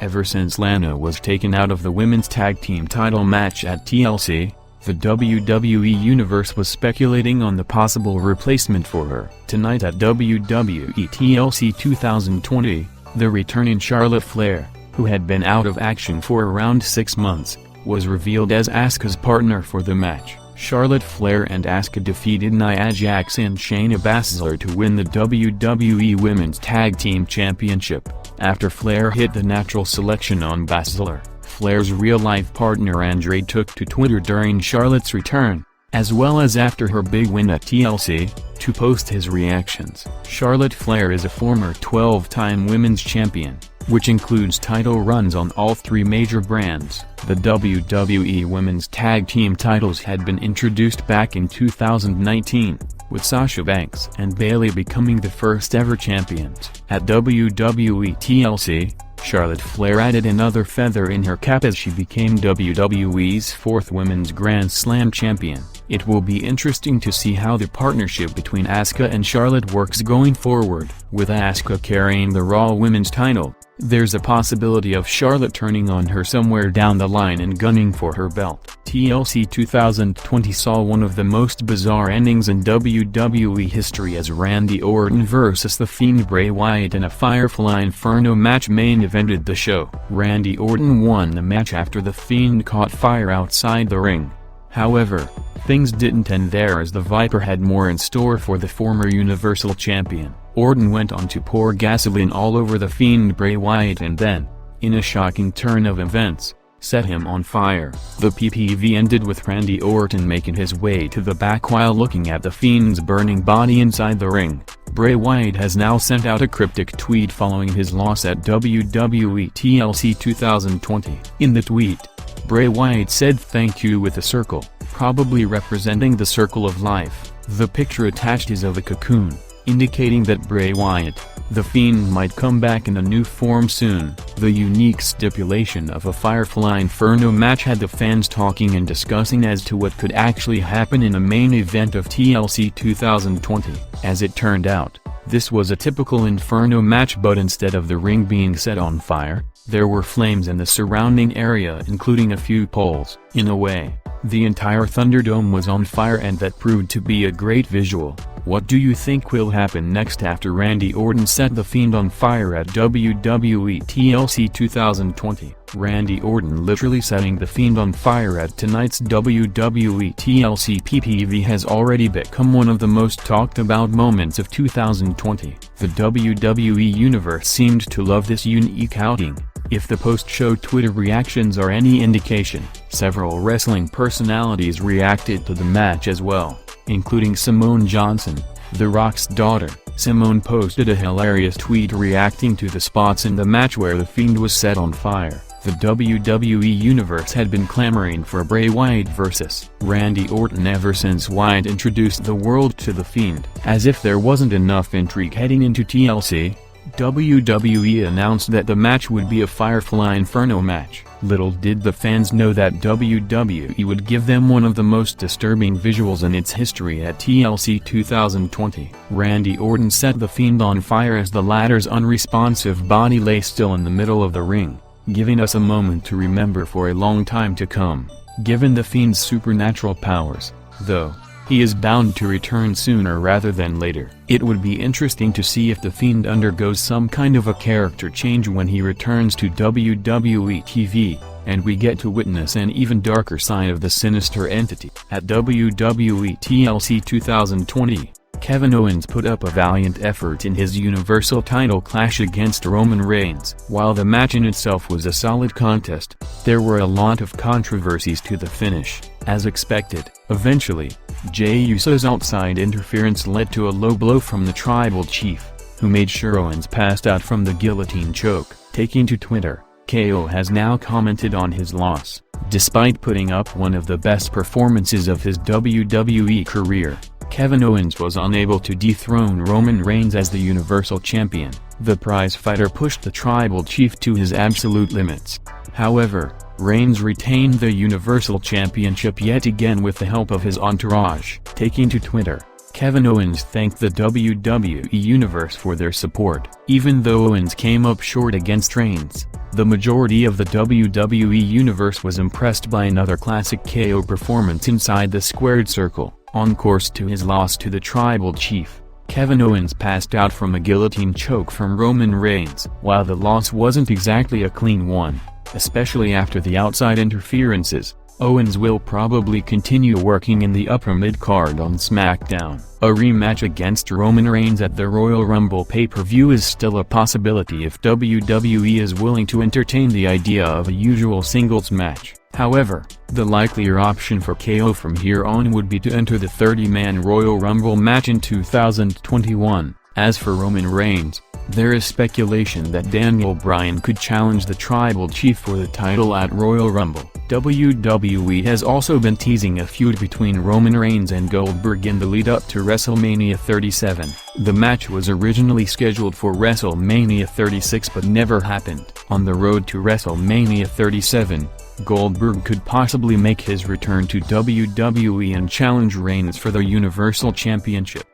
Ever since Lana was taken out of the women's tag team title match at TLC, the WWE Universe was speculating on the possible replacement for her. Tonight at WWE TLC 2020, the returning Charlotte Flair, who had been out of action for around 6 months, was revealed as Asuka's partner for the match. Charlotte Flair and Asuka defeated Nia Jax and Shayna Baszler to win the WWE Women's Tag Team Championship, after Flair hit the natural selection on Baszler. Flair's real-life partner Andre took to Twitter during Charlotte's return, as well as after her big win at TLC, to post his reactions. Charlotte Flair is a former 12-time women's champion, which includes title runs on all 3 major brands. The WWE Women's Tag Team titles had been introduced back in 2019, with Sasha Banks and Bayley becoming the first ever champions. At WWE TLC, Charlotte Flair added another feather in her cap as she became WWE's 4th Women's Grand Slam champion. It will be interesting to see how the partnership between Asuka and Charlotte works going forward. With Asuka carrying the Raw Women's title, there's a possibility of Charlotte turning on her somewhere down the line and gunning for her belt. TLC 2020 saw one of the most bizarre endings in WWE history as Randy Orton vs. The Fiend Bray Wyatt in a Firefly Inferno match main evented the show. Randy Orton won the match after The Fiend caught fire outside the ring. However, things didn't end there as the Viper had more in store for the former Universal Champion. Orton went on to pour gasoline all over the Fiend Bray Wyatt and then, in a shocking turn of events, set him on fire. The PPV ended with Randy Orton making his way to the back while looking at the Fiend's burning body inside the ring. Bray Wyatt has now sent out a cryptic tweet following his loss at WWE TLC 2020. In the tweet, Bray Wyatt said "thank you" with a circle, probably representing the circle of life. The picture attached is of a cocoon, indicating that Bray Wyatt, the Fiend, might come back in a new form soon. The unique stipulation of a Firefly Inferno match had the fans talking and discussing as to what could actually happen in a main event of TLC 2020. As it turned out, this was a typical Inferno match, but instead of the ring being set on fire, there were flames in the surrounding area, including a few poles. In a way, the entire Thunderdome was on fire, and that proved to be a great visual. What do you think will happen next after Randy Orton set the Fiend on fire at WWE TLC 2020? Randy Orton literally setting the Fiend on fire at tonight's WWE TLC PPV has already become one of the most talked about moments of 2020. The WWE Universe seemed to love this unique outing. If the post-show Twitter reactions are any indication, several wrestling personalities reacted to the match as well, including Simone Johnson, The Rock's daughter. Simone posted a hilarious tweet reacting to the spots in the match where the Fiend was set on fire. The WWE Universe had been clamoring for Bray Wyatt vs. Randy Orton ever since Wyatt introduced the world to the Fiend. As if there wasn't enough intrigue heading into TLC, WWE announced that the match would be a Firefly Inferno match. Little did the fans know that WWE would give them one of the most disturbing visuals in its history at TLC 2020. Randy Orton set the Fiend on fire as the latter's unresponsive body lay still in the middle of the ring, giving us a moment to remember for a long time to come. Given the Fiend's supernatural powers, though, he is bound to return sooner rather than later. It would be interesting to see if the Fiend undergoes some kind of a character change when he returns to WWE TV, and we get to witness an even darker side of the sinister entity. At WWE TLC 2020, Kevin Owens put up a valiant effort in his Universal title clash against Roman Reigns. While the match in itself was a solid contest, there were a lot of controversies to the finish. As expected, eventually, Jey Uso's outside interference led to a low blow from the Tribal Chief, who made sure Owens passed out from the guillotine choke. Taking to Twitter, KO has now commented on his loss. Despite putting up one of the best performances of his WWE career, Kevin Owens was unable to dethrone Roman Reigns as the Universal Champion. The prizefighter pushed the Tribal Chief to his absolute limits. However, Reigns retained the Universal Championship yet again with the help of his entourage. Taking to Twitter, Kevin Owens thanked the WWE Universe for their support. Even though Owens came up short against Reigns, the majority of the WWE Universe was impressed by another classic KO performance inside the squared circle. On course to his loss to the Tribal Chief, Kevin Owens passed out from a guillotine choke from Roman Reigns. While the loss wasn't exactly a clean one, especially after the outside interferences, Owens will probably continue working in the upper mid-card on SmackDown. A rematch against Roman Reigns at the Royal Rumble pay-per-view is still a possibility if WWE is willing to entertain the idea of a usual singles match. However, the likelier option for KO from here on would be to enter the 30-man Royal Rumble match in 2021. As for Roman Reigns, there is speculation that Daniel Bryan could challenge the Tribal Chief for the title at Royal Rumble. WWE has also been teasing a feud between Roman Reigns and Goldberg in the lead-up to WrestleMania 37. The match was originally scheduled for WrestleMania 36 but never happened. On the road to WrestleMania 37, Goldberg could possibly make his return to WWE and challenge Reigns for the Universal Championship.